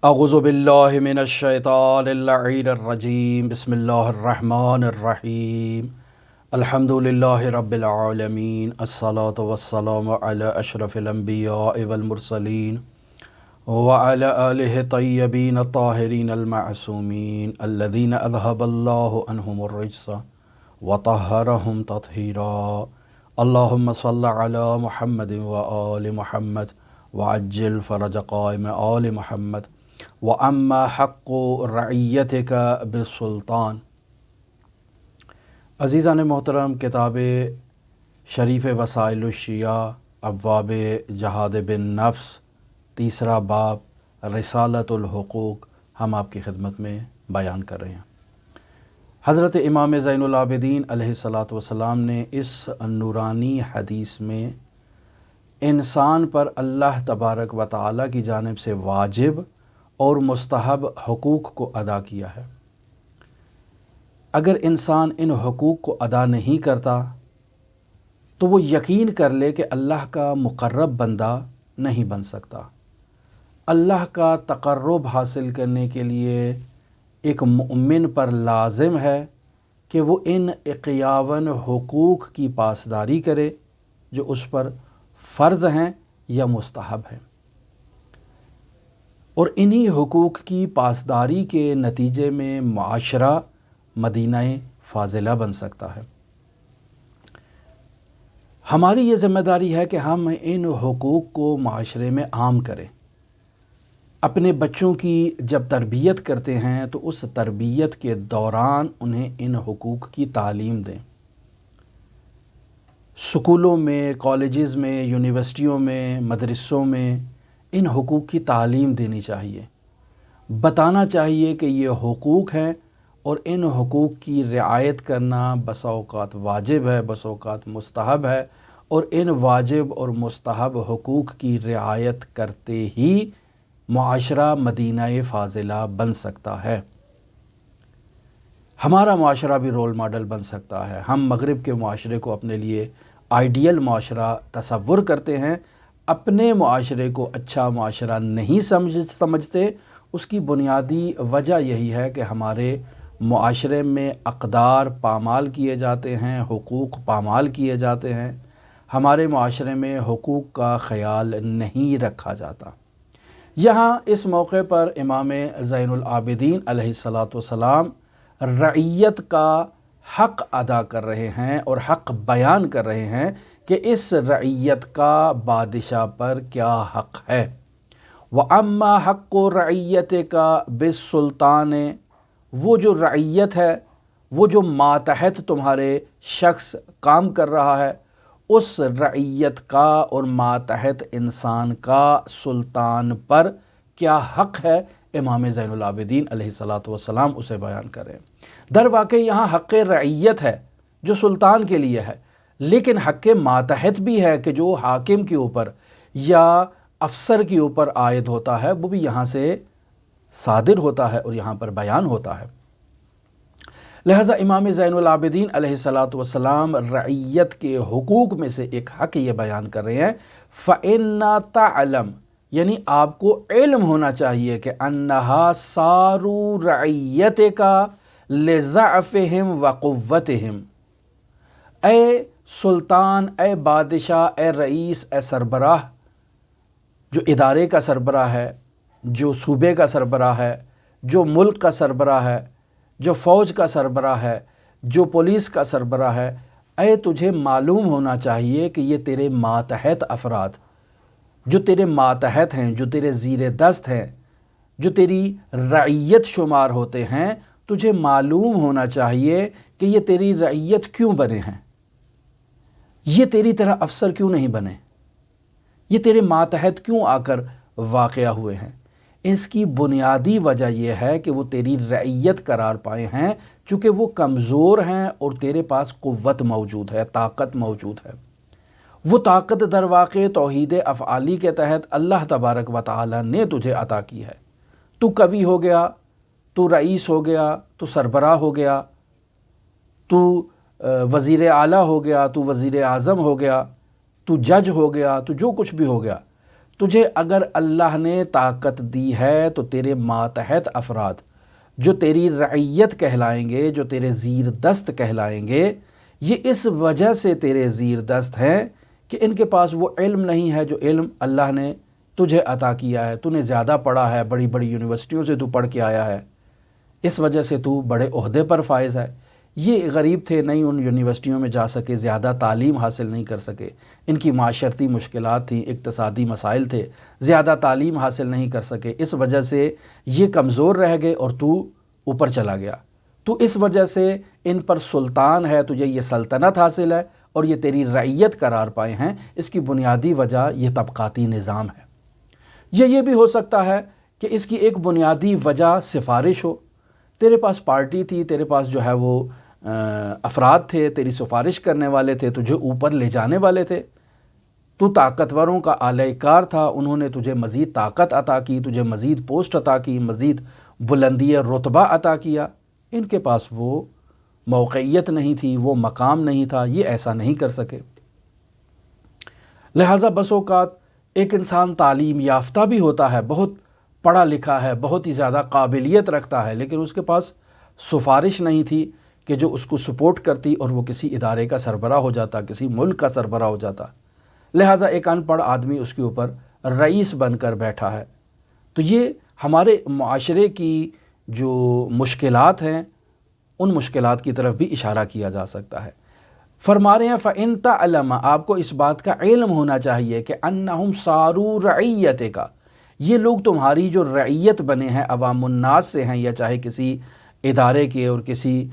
اعوذ باللہ من الشیطان اللعین الرجیم بسم اللہ الرحمن الرحیم الحمد للہ رب العالمین الصلاة والسلام علی اشرف الانبیاء والمرسلین وعلی آلہ طیبین الطاہرین المعصومین الذین اذہب اللہ عنہم الرجس وطہرہم تطہیرا اللہم صل علی محمد وآل محمد وعجل فرج قائم آل محمد وَأَمَّا حَقُّ رَعِيَّتِكَ بِالسُّلطان۔ عزیزان محترم، کتاب شریف وسائل الشیعہ ابواب جہاد بالنفس تیسرا باب رسالۃ الحقوق ہم آپ کی خدمت میں بیان کر رہے ہیں۔ حضرت امام زین العابدین علیہ الصلاۃ والسلام نے اس نورانی حدیث میں انسان پر اللہ تبارک و تعالیٰ کی جانب سے واجب اور مستحب حقوق کو ادا کیا ہے۔ اگر انسان ان حقوق کو ادا نہیں کرتا تو وہ یقین کر لے کہ اللہ کا مقرب بندہ نہیں بن سکتا۔ اللہ کا تقرب حاصل کرنے کے لیے ایک مؤمن پر لازم ہے کہ وہ ان 51 حقوق کی پاسداری کرے جو اس پر فرض ہیں یا مستحب ہیں، اور انہی حقوق کی پاسداری کے نتیجے میں معاشرہ مدینہ فاضلہ بن سکتا ہے۔ ہماری یہ ذمہ داری ہے کہ ہم ان حقوق کو معاشرے میں عام کریں۔ اپنے بچوں کی جب تربیت کرتے ہیں تو اس تربیت کے دوران انہیں ان حقوق کی تعلیم دیں۔ سکولوں میں، کالجز میں، یونیورسٹیوں میں، مدرسوں میں ان حقوق کی تعلیم دینی چاہیے۔ بتانا چاہیے کہ یہ حقوق ہیں اور ان حقوق کی رعایت کرنا بسا اوقات واجب ہے، بسا اوقات مستحب ہے، اور ان واجب اور مستحب حقوق کی رعایت کرتے ہی معاشرہ مدینہ فاضلہ بن سکتا ہے۔ ہمارا معاشرہ بھی رول ماڈل بن سکتا ہے۔ ہم مغرب کے معاشرے کو اپنے لیے آئیڈیل معاشرہ تصور کرتے ہیں، اپنے معاشرے کو اچھا معاشرہ نہیں سمجھتے۔ اس کی بنیادی وجہ یہی ہے کہ ہمارے معاشرے میں اقدار پامال کیے جاتے ہیں، حقوق پامال کیے جاتے ہیں، ہمارے معاشرے میں حقوق کا خیال نہیں رکھا جاتا۔ یہاں اس موقع پر امام زین العابدین علیہ الصلاۃ والسلام رعیت کا حق ادا کر رہے ہیں اور حق بیان کر رہے ہیں کہ اس رعیت کا بادشاہ پر کیا حق ہے۔ وَأَمَّا حَقُّ رَعِيَّتِكَ بِالسُّلطان، وہ جو رعیت ہے، وہ جو ماتحت تمہارے شخص کام کر رہا ہے، اس رعیت کا اور ماتحت انسان کا سلطان پر کیا حق ہے، امام زین العابدین علیہ الصلاۃ والسلام اسے بیان کریں۔ در واقع یہاں حق رعیت ہے جو سلطان کے لیے ہے، لیکن حق ماتحت بھی ہے کہ جو حاکم کے اوپر یا افسر کے اوپر عائد ہوتا ہے، وہ بھی یہاں سے صادر ہوتا ہے اور یہاں پر بیان ہوتا ہے۔ لہٰذا امام زین العابدین علیہ الصلاۃ والسلام رعیت کے حقوق میں سے ایک حق یہ بیان کر رہے ہیں، فَإِنَّا تَعْلَمْ، یعنی آپ کو علم ہونا چاہیے کہ أَنَّهَا صَارُوا رَعِيَّتِكَ لِضَعْفِهِمْ وَقُوَّتِهِمْ، اے سلطان، اے بادشاہ، اے رئیس، اے سربراہ، جو ادارے کا سربراہ ہے، جو صوبے کا سربراہ ہے، جو ملک کا سربراہ ہے، جو فوج کا سربراہ ہے، جو پولیس کا سربراہ ہے، اے تجھے معلوم ہونا چاہیے کہ یہ تیرے ماتحت افراد، جو تیرے ماتحت ہیں، جو تیرے زیر دست ہیں، جو تیری رعیت شمار ہوتے ہیں، تجھے معلوم ہونا چاہیے کہ یہ تیری رعیت کیوں بنے ہیں، یہ تیری طرح افسر کیوں نہیں بنے، یہ تیرے ماتحت کیوں آ کر واقع ہوئے ہیں۔ اس کی بنیادی وجہ یہ ہے کہ وہ تیری رعیت قرار پائے ہیں، چونکہ وہ کمزور ہیں اور تیرے پاس قوت موجود ہے، طاقت موجود ہے۔ وہ طاقت در واقع توحید افعالی کے تحت اللہ تبارک و تعالی نے تجھے عطا کی ہے۔ تو قوی ہو گیا، تو رئیس ہو گیا، تو سربراہ ہو گیا، تو وزیر اعلیٰ ہو گیا، تو وزیر اعظم ہو گیا، تو جج ہو گیا، تو جو کچھ بھی ہو گیا، تجھے اگر اللہ نے طاقت دی ہے تو تیرے ماتحت افراد جو تیری رعیت کہلائیں گے، جو تیرے زیر دست کہلائیں گے، یہ اس وجہ سے تیرے زیر دست ہیں کہ ان کے پاس وہ علم نہیں ہے جو علم اللہ نے تجھے عطا کیا ہے۔ تو نے زیادہ پڑھا ہے، بڑی بڑی یونیورسٹیوں سے تو پڑھ کے آیا ہے، اس وجہ سے تو بڑے عہدے پر فائز ہے۔ یہ غریب تھے، نہیں ان یونیورسٹیوں میں جا سکے، زیادہ تعلیم حاصل نہیں کر سکے، ان کی معاشرتی مشکلات تھیں، اقتصادی مسائل تھے، زیادہ تعلیم حاصل نہیں کر سکے، اس وجہ سے یہ کمزور رہ گئے اور تو اوپر چلا گیا۔ تو اس وجہ سے ان پر سلطان ہے، تجھے یہ سلطنت حاصل ہے اور یہ تیری رعیت قرار پائے ہیں۔ اس کی بنیادی وجہ یہ طبقاتی نظام ہے۔ یہ بھی ہو سکتا ہے کہ اس کی ایک بنیادی وجہ سفارش ہو، تیرے پاس پارٹی تھی، تیرے پاس جو ہے وہ افراد تھے، تیری سفارش کرنے والے تھے، تجھے اوپر لے جانے والے تھے، تو طاقتوروں کا اعلی کار تھا، انہوں نے تجھے مزید طاقت عطا کی، تجھے مزید پوسٹ عطا کی، مزید بلندی رتبہ عطا کیا۔ ان کے پاس وہ موقعیت نہیں تھی، وہ مقام نہیں تھا، یہ ایسا نہیں کر سکے۔ لہٰذا بس اوقات ایک انسان تعلیم یافتہ بھی ہوتا ہے، بہت پڑھا لکھا ہے، بہت ہی زیادہ قابلیت رکھتا ہے، لیکن اس کے پاس سفارش نہیں تھی کہ جو اس کو سپورٹ کرتی اور وہ کسی ادارے کا سربراہ ہو جاتا، کسی ملک کا سربراہ ہو جاتا۔ لہٰذا ایک ان پڑھ آدمی اس کے اوپر رئیس بن کر بیٹھا ہے۔ تو یہ ہمارے معاشرے کی جو مشکلات ہیں، ان مشکلات کی طرف بھی اشارہ کیا جا سکتا ہے۔ فرما رہے ہیں فَإِن تَعْلَمَ، آپ کو اس بات کا علم ہونا چاہیے کہ أَنَّهُمْ صَارُوا رَعِيَّتِكَ، یہ لوگ تمہاری جو رعیت بنے ہیں، عوام الناس سے ہیں یا چاہے کسی ادارے کے اور کسی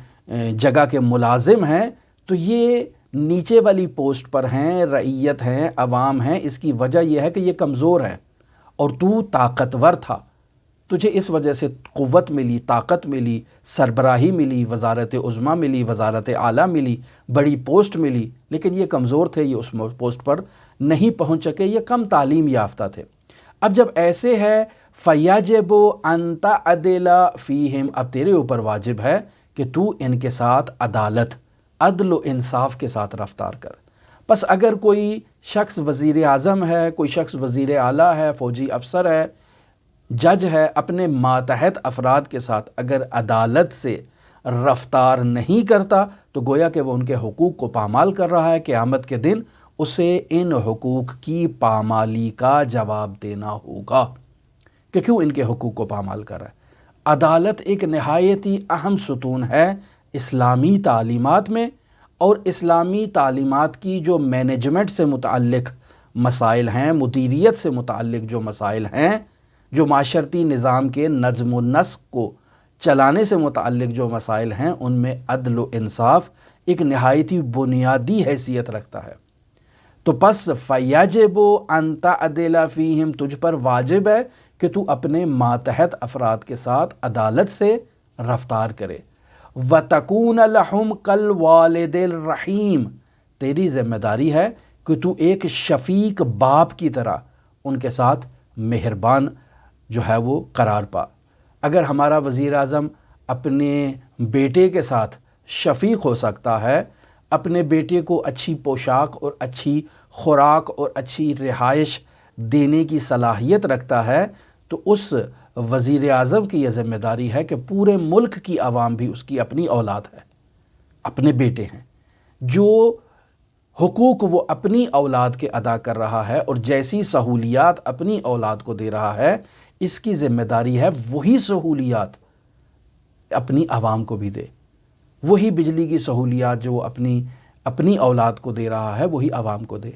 جگہ کے ملازم ہیں، تو یہ نیچے والی پوسٹ پر ہیں، رعیت ہیں، عوام ہیں۔ اس کی وجہ یہ ہے کہ یہ کمزور ہیں اور تو طاقتور تھا، تجھے اس وجہ سے قوت ملی، طاقت ملی، سربراہی ملی، وزارت عظمیٰ ملی، وزارت اعلیٰ ملی، بڑی پوسٹ ملی، لیکن یہ کمزور تھے، یہ اس پوسٹ پر نہیں پہنچ سکے، یہ کم تعلیم یافتہ تھے۔ اب جب ایسے ہے فَيَجِبُ أَن تَعْدِلَ فِيهِمْ، اب تیرے اوپر واجب ہے کہ تو ان کے ساتھ عدالت، عدل و انصاف کے ساتھ رفتار کر۔ پس اگر کوئی شخص وزیر اعظم ہے، کوئی شخص وزیر اعلیٰ ہے، فوجی افسر ہے، جج ہے، اپنے ماتحت افراد کے ساتھ اگر عدالت سے رفتار نہیں کرتا تو گویا کہ وہ ان کے حقوق کو پامال کر رہا ہے۔ قیامت کے دن اسے ان حقوق کی پامالی کا جواب دینا ہوگا کہ کیوں ان کے حقوق کو پامال کر رہا ہے۔ عدالت ایک نہایت ہی اہم ستون ہے اسلامی تعلیمات میں، اور اسلامی تعلیمات کی جو مینجمنٹ سے متعلق مسائل ہیں، مدیریت سے متعلق جو مسائل ہیں، جو معاشرتی نظام کے نظم و نسق کو چلانے سے متعلق جو مسائل ہیں، ان میں عدل و انصاف ایک نہایت ہی بنیادی حیثیت رکھتا ہے۔ تو پس فَيَجِبُ أَن تَعْدِلَ فِيهِمْ، تجھ پر واجب ہے کہ تو اپنے ماتحت افراد کے ساتھ عدالت سے رفتار کرے۔ وَتَكُونَ لَهُمْ كَالْوَالِدِ الرَّحِيمِ، تیری ذمہ داری ہے کہ تو ایک شفیق باپ کی طرح ان کے ساتھ مہربان جو ہے وہ قرار پا۔ اگر ہمارا وزیر اعظم اپنے بیٹے کے ساتھ شفیق ہو سکتا ہے، اپنے بیٹے کو اچھی پوشاک اور اچھی خوراک اور اچھی رہائش دینے کی صلاحیت رکھتا ہے، تو اس وزیر اعظم کی یہ ذمہ داری ہے کہ پورے ملک کی عوام بھی اس کی اپنی اولاد ہے، اپنے بیٹے ہیں، جو حقوق وہ اپنی اولاد کے ادا کر رہا ہے اور جیسی سہولیات اپنی اولاد کو دے رہا ہے، اس کی ذمہ داری ہے وہی سہولیات اپنی عوام کو بھی دے۔ وہی بجلی کی سہولیات جو وہ اپنی اولاد کو دے رہا ہے وہی عوام کو دے،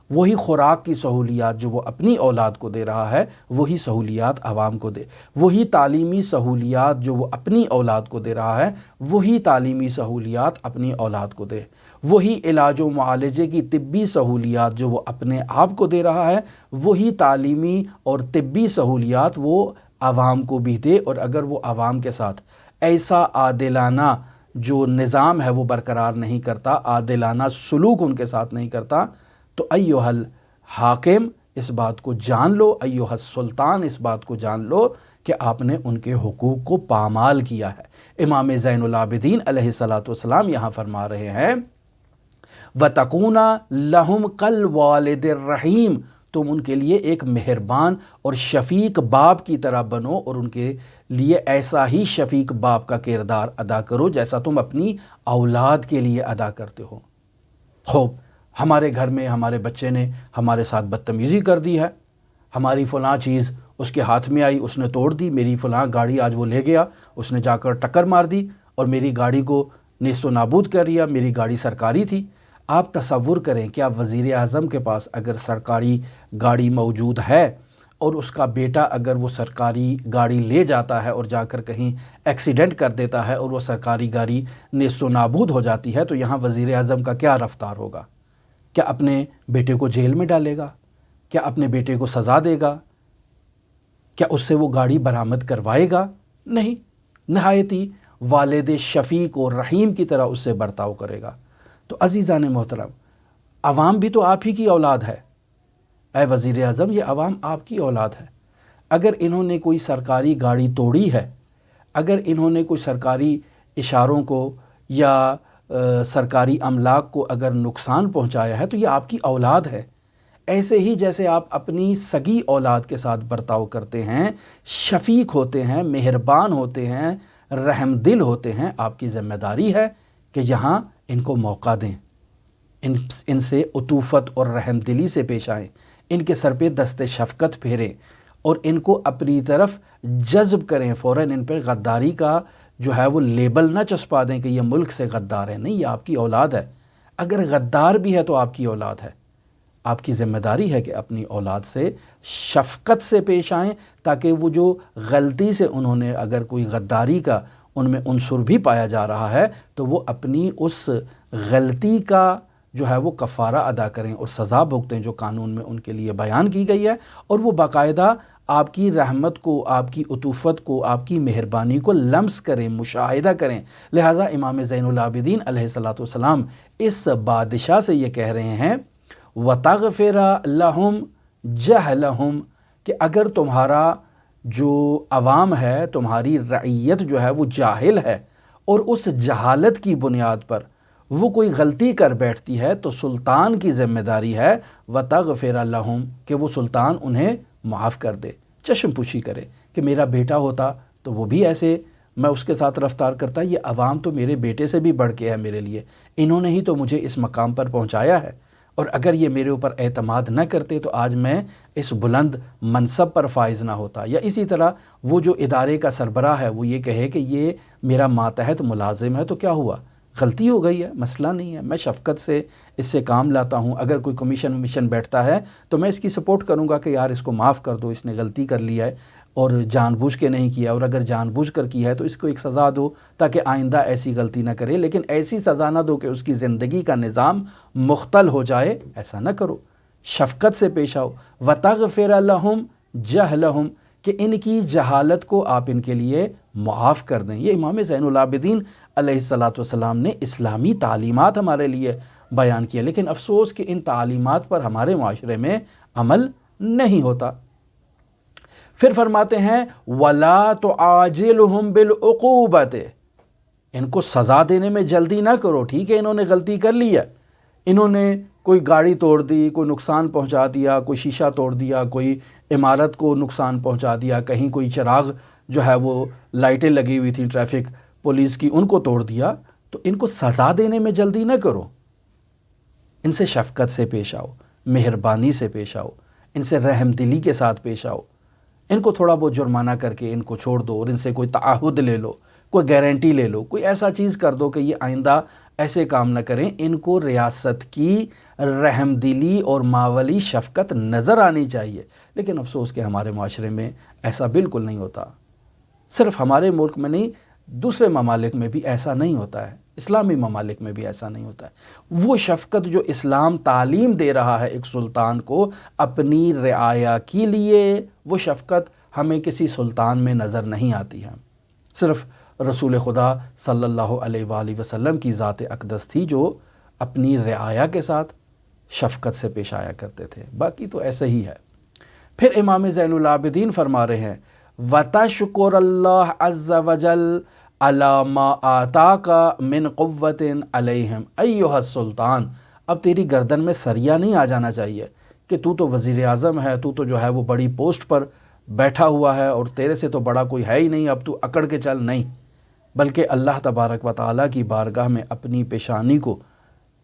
وہی خوراک کی سہولیات جو وہ اپنی اولاد کو دے رہا ہے وہی سہولیات عوام کو دے، وہی تعلیمی سہولیات جو وہ اپنی اولاد کو دے رہا ہے وہی تعلیمی سہولیات اپنی اولاد کو دے، وہی علاج و معالجے کی طبی سہولیات جو وہ اپنے آپ کو دے رہا ہے وہی تعلیمی اور طبی سہولیات وہ عوام کو بھی دے۔ اور اگر وہ عوام کے ساتھ ایسا عادلانہ جو نظام ہے وہ برقرار نہیں کرتا، عادلانہ سلوک ان کے ساتھ نہیں کرتا، تو ایھا الحاکم اس بات کو جان لو، ایھا السلطان اس بات کو جان لو کہ آپ نے ان کے حقوق کو پامال کیا ہے۔ امام زین العابدین علیہ السلام یہاں فرما رہے ہیں وَتَكُونَ لَهُمْ كَالْوَالِدِ الرَّحِيمِ، تم ان کے لیے ایک مہربان اور شفیق باپ کی طرح بنو اور ان کے لیے ایسا ہی شفیق باپ کا کردار ادا کرو جیسا تم اپنی اولاد کے لیے ادا کرتے ہو۔ خوب، ہمارے گھر میں ہمارے بچے نے ہمارے ساتھ بدتمیزی کر دی ہے، ہماری فلاں چیز اس کے ہاتھ میں آئی، اس نے توڑ دی، میری فلاں گاڑی آج وہ لے گیا، اس نے جا کر ٹکر مار دی اور میری گاڑی کو نیست و نابود کر دیا، میری گاڑی سرکاری تھی۔ آپ تصور کریں کہ آپ وزیر اعظم کے پاس اگر سرکاری گاڑی موجود ہے اور اس کا بیٹا اگر وہ سرکاری گاڑی لے جاتا ہے اور جا کر کہیں ایکسیڈنٹ کر دیتا ہے اور وہ سرکاری گاڑی نیست و نابود ہو جاتی ہے، تو یہاں وزیر اعظم کا کیا رفتار ہوگا؟ کیا اپنے بیٹے کو جیل میں ڈالے گا؟ کیا اپنے بیٹے کو سزا دے گا؟ کیا اس سے وہ گاڑی برآمد کروائے گا؟ نہیں، نہایت ہی والد شفیق اور رحیم کی طرح اس سے برتاؤ کرے گا۔ تو عزیزان محترم، عوام بھی تو آپ ہی کی اولاد ہے۔ اے وزیر اعظم، یہ عوام آپ کی اولاد ہے۔ اگر انہوں نے کوئی سرکاری گاڑی توڑی ہے، اگر انہوں نے کوئی سرکاری اشاروں کو یا سرکاری املاک کو اگر نقصان پہنچایا ہے تو یہ آپ کی اولاد ہے۔ ایسے ہی جیسے آپ اپنی سگی اولاد کے ساتھ برتاؤ کرتے ہیں، شفیق ہوتے ہیں، مہربان ہوتے ہیں، رحم دل ہوتے ہیں، آپ کی ذمہ داری ہے کہ یہاں ان کو موقع دیں، ان سے عطوفت اور رحم دلی سے پیش آئیں، ان کے سر پہ دست شفقت پھیریں اور ان کو اپنی طرف جذب کریں۔ فوراً ان پر غداری کا جو ہے وہ لیبل نہ چسپا دیں کہ یہ ملک سے غدار ہے۔ نہیں، یہ آپ کی اولاد ہے۔ اگر غدار بھی ہے تو آپ کی اولاد ہے۔ آپ کی ذمہ داری ہے کہ اپنی اولاد سے شفقت سے پیش آئیں تاکہ وہ جو غلطی سے انہوں نے اگر کوئی غداری کا ان میں عنصر بھی پایا جا رہا ہے تو وہ اپنی اس غلطی کا جو ہے وہ کفارہ ادا کریں اور سزا بھگتیں جو قانون میں ان کے لیے بیان کی گئی ہے، اور وہ باقاعدہ آپ کی رحمت کو، آپ کی عطوفت کو، آپ کی مہربانی کو لمس کریں، مشاہدہ کریں۔ لہٰذا امام زین العابدین علیہ الصلاۃ والسلام اس بادشاہ سے یہ کہہ رہے ہیں وَتَغْفِرَ لَهُمْ جَهْلَهُمْ، کہ اگر تمہارا جو عوام ہے، تمہاری رعیت جو ہے وہ جاہل ہے اور اس جہالت کی بنیاد پر وہ کوئی غلطی کر بیٹھتی ہے تو سلطان کی ذمہ داری ہے وَتَغْفِرَ لَهُمْ، کہ وہ سلطان انہیں معاف کر دے، چشم پوشی کرے کہ میرا بیٹا ہوتا تو وہ بھی ایسے میں اس کے ساتھ رفتار کرتا۔ یہ عوام تو میرے بیٹے سے بھی بڑھ کے ہے میرے لیے، انہوں نے ہی تو مجھے اس مقام پر پہنچایا ہے، اور اگر یہ میرے اوپر اعتماد نہ کرتے تو آج میں اس بلند منصب پر فائز نہ ہوتا۔ یا اسی طرح وہ جو ادارے کا سربراہ ہے وہ یہ کہے کہ یہ میرا ماتحت ملازم ہے تو کیا ہوا، غلطی ہو گئی ہے، مسئلہ نہیں ہے، میں شفقت سے اس سے کام لاتا ہوں۔ اگر کوئی کمیشن بیٹھتا ہے تو میں اس کی سپورٹ کروں گا کہ یار اس کو معاف کر دو، اس نے غلطی کر لی ہے اور جان بوجھ کے نہیں کیا، اور اگر جان بوجھ کر کیا ہے تو اس کو ایک سزا دو تاکہ آئندہ ایسی غلطی نہ کرے، لیکن ایسی سزا نہ دو کہ اس کی زندگی کا نظام مختل ہو جائے، ایسا نہ کرو، شفقت سے پیش آؤ۔ وَتَغْفِرَ لَهُمْ جَهْلَهُمْ، کہ ان کی جہالت کو آپ ان کے لیے معاف کر دیں۔ یہ امام زین العابدین علیہ الصلاۃ والسلام نے اسلامی تعلیمات ہمارے لیے بیان کیا، لیکن افسوس کہ ان تعلیمات پر ہمارے معاشرے میں عمل نہیں ہوتا۔ پھر فرماتے ہیں وَلَا تُعَاجِلْهُمْ بِالْعُقُوبَةِ، ان کو سزا دینے میں جلدی نہ کرو۔ ٹھیک ہے، انہوں نے غلطی کر لی ہے، انہوں نے کوئی گاڑی توڑ دی، کوئی نقصان پہنچا دیا، کوئی شیشہ توڑ دیا، کوئی عمارت کو نقصان پہنچا دیا، کہیں کوئی چراغ جو ہے وہ لائٹیں لگی ہوئی تھیں ٹریفک پولیس کی ان کو توڑ دیا، تو ان کو سزا دینے میں جلدی نہ کرو، ان سے شفقت سے پیش آؤ، مہربانی سے پیش آؤ، ان سے رحم دلی کے ساتھ پیش آؤ، ان کو تھوڑا بہت جرمانہ کر کے ان کو چھوڑ دو اور ان سے کوئی تعہد لے لو، کوئی گارنٹی لے لو، کوئی ایسا چیز کر دو کہ یہ آئندہ ایسے کام نہ کریں۔ ان کو ریاست کی رحم دلی اور ماولی شفقت نظر آنی چاہیے، لیکن افسوس کہ ہمارے معاشرے میں ایسا بالکل نہیں ہوتا۔ صرف ہمارے ملک میں نہیں، دوسرے ممالک میں بھی ایسا نہیں ہوتا ہے، اسلامی ممالک میں بھی ایسا نہیں ہوتا ہے۔ وہ شفقت جو اسلام تعلیم دے رہا ہے ایک سلطان کو اپنی رعایا کے لیے، وہ شفقت ہمیں کسی سلطان میں نظر نہیں آتی ہے۔ صرف رسول خدا صلی اللہ علیہ وآلہ وسلم کی ذات اقدس تھی جو اپنی رعایا کے ساتھ شفقت سے پیش آیا کرتے تھے، باقی تو ایسے ہی ہے۔ پھر امام زین العابدین فرما رہے ہیں وَتَشْكُرَ اللَّهَ عَزَّ وَجَلَّ عَلَى مَا آتَاكَ مِنْ قُوَّةٍ عَلَيْهِمْ أَيُّهَا السلطان۔ اب تیری گردن میں سریا نہیں آ جانا چاہیے کہ تو وزیر اعظم ہے، تو جو ہے وہ بڑی پوسٹ پر بیٹھا ہوا ہے اور تیرے سے تو بڑا کوئی ہے ہی نہیں، اب تو اکڑ کے چل، نہیں، بلکہ اللہ تبارک و تعالیٰ کی بارگاہ میں اپنی پیشانی کو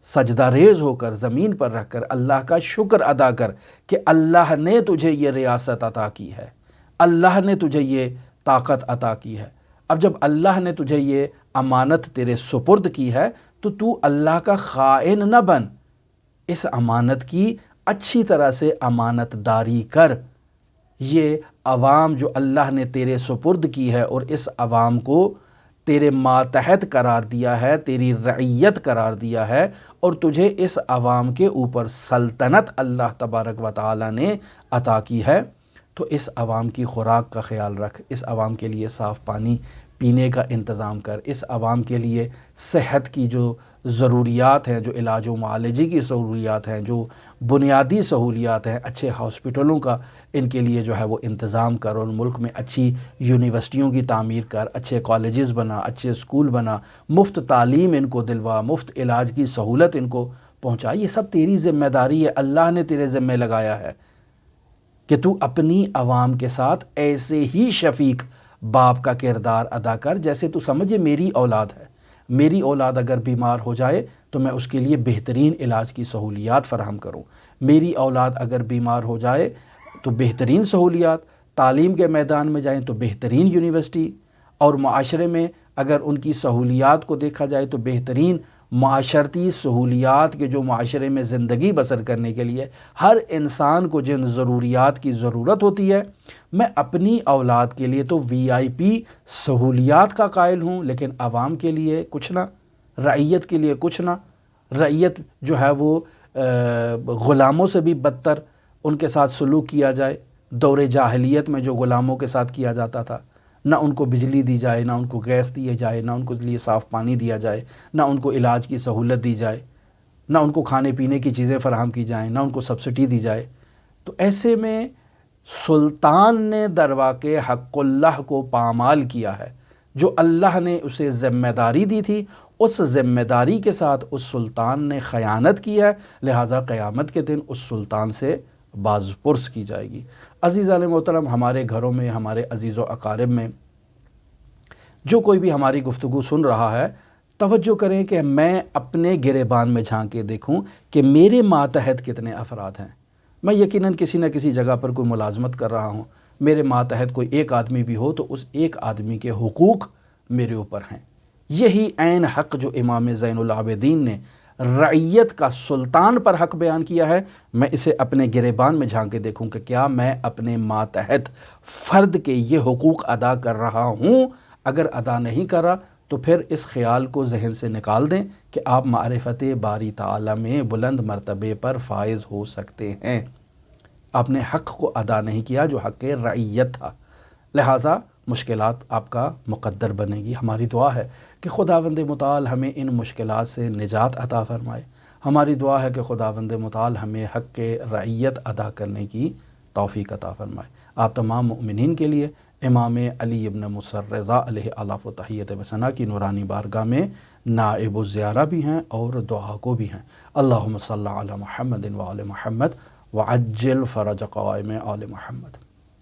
سجدہ ریز ہو کر زمین پر رکھ کر اللہ کا شکر ادا کر کہ اللہ نے تجھے یہ ریاست عطا کی ہے، اللہ نے تجھے یہ طاقت عطا کی ہے۔ اب جب اللہ نے تجھے یہ امانت تیرے سپرد کی ہے تو اللہ کا خائن نہ بن، اس امانت کی اچھی طرح سے امانت داری کر۔ یہ عوام جو اللہ نے تیرے سپرد کی ہے اور اس عوام کو تیرے ماتحت قرار دیا ہے، تیری رعیت قرار دیا ہے، اور تجھے اس عوام کے اوپر سلطنت اللہ تبارک و تعالی نے عطا کی ہے، تو اس عوام کی خوراک کا خیال رکھ، اس عوام کے لیے صاف پانی پینے کا انتظام کر، اس عوام کے لیے صحت کی جو ضروریات ہیں، جو علاج و معالجے کی ضروریات ہیں، جو بنیادی سہولیات ہیں، اچھے ہاسپٹلوں کا ان کے لیے جو ہے وہ انتظام کر، اور ملک میں اچھی یونیورسٹیوں کی تعمیر کر، اچھے کالجز بنا، اچھے اسکول بنا، مفت تعلیم ان کو دلوا، مفت علاج کی سہولت ان کو پہنچا۔ یہ سب تیری ذمہ داری ہے، اللہ نے تیرے ذمہ لگایا ہے کہ تو اپنی عوام کے ساتھ ایسے ہی شفیق باپ کا کردار ادا کر جیسے تو سمجھے میری اولاد ہے، میری اولاد اگر بیمار ہو جائے تو میں اس کے لیے بہترین علاج کی سہولیات فراہم کروں، میری اولاد اگر بیمار ہو جائے تو بہترین سہولیات، تعلیم کے میدان میں جائیں تو بہترین یونیورسٹی، اور معاشرے میں اگر ان کی سہولیات کو دیکھا جائے تو بہترین معاشرتی سہولیات کے جو معاشرے میں زندگی بسر کرنے کے لیے ہر انسان کو جن ضروریات کی ضرورت ہوتی ہے، میں اپنی اولاد کے لیے تو VIP سہولیات کا قائل ہوں، لیکن عوام کے لیے کچھ نہ، رعیت کے لیے کچھ نہ۔ رعیت جو ہے وہ غلاموں سے بھی بدتر ان کے ساتھ سلوک کیا جائے، دور جاہلیت میں جو غلاموں کے ساتھ کیا جاتا تھا، نہ ان کو بجلی دی جائے، نہ ان کو گیس دیے جائے، نہ ان کو لیے صاف پانی دیا جائے، نہ ان کو علاج کی سہولت دی جائے، نہ ان کو کھانے پینے کی چیزیں فراہم کی جائیں، نہ ان کو سبسڈی دی جائے۔ تو ایسے میں سلطان نے درواقع حق اللہ کو پامال کیا ہے، جو اللہ نے اسے ذمہ داری دی تھی، اس ذمہ داری کے ساتھ اس سلطان نے خیانت کی ہے، لہٰذا قیامت کے دن اس سلطان سے باز پرس کی جائے گی۔ عزیزان محترم، ہمارے گھروں میں، ہمارے عزیز و اقارب میں جو کوئی بھی ہماری گفتگو سن رہا ہے، توجہ کریں کہ میں اپنے گریبان میں جھانک کے دیکھوں کہ میرے ماتحت کتنے افراد ہیں۔ میں یقیناً کسی نہ کسی جگہ پر کوئی ملازمت کر رہا ہوں، میرے ماتحت کوئی ایک آدمی بھی ہو تو اس ایک آدمی کے حقوق میرے اوپر ہیں۔ یہی عین حق جو امام زین العابدین نے رعیت کا سلطان پر حق بیان کیا ہے، میں اسے اپنے گریبان میں جھانک کے دیکھوں کہ کیا میں اپنے ماتحت فرد کے یہ حقوق ادا کر رہا ہوں۔ اگر ادا نہیں کر رہا تو پھر اس خیال کو ذہن سے نکال دیں کہ آپ معرفت باری تعالی میں بلند مرتبے پر فائز ہو سکتے ہیں۔ آپ نے حق کو ادا نہیں کیا جو حق رعیت تھا، لہٰذا مشکلات آپ کا مقدر بنے گی۔ ہماری دعا ہے کہ خداوند متعال ہمیں ان مشکلات سے نجات عطا فرمائے۔ ہماری دعا ہے کہ خداوند متعال ہمیں حق رعیت ادا کرنے کی توفیق عطا فرمائے۔ آپ تمام مؤمنین کے لیے امام علی ابن موسیٰ الرضا علیہ الاف و تحیت و ثنا کی نورانی بارگاہ میں نائب الزیارہ بھی ہیں اور دعا کو بھی ہیں۔ اللہم صلی علی محمد و آل محمد وعجل فرج قوائم آل محمد۔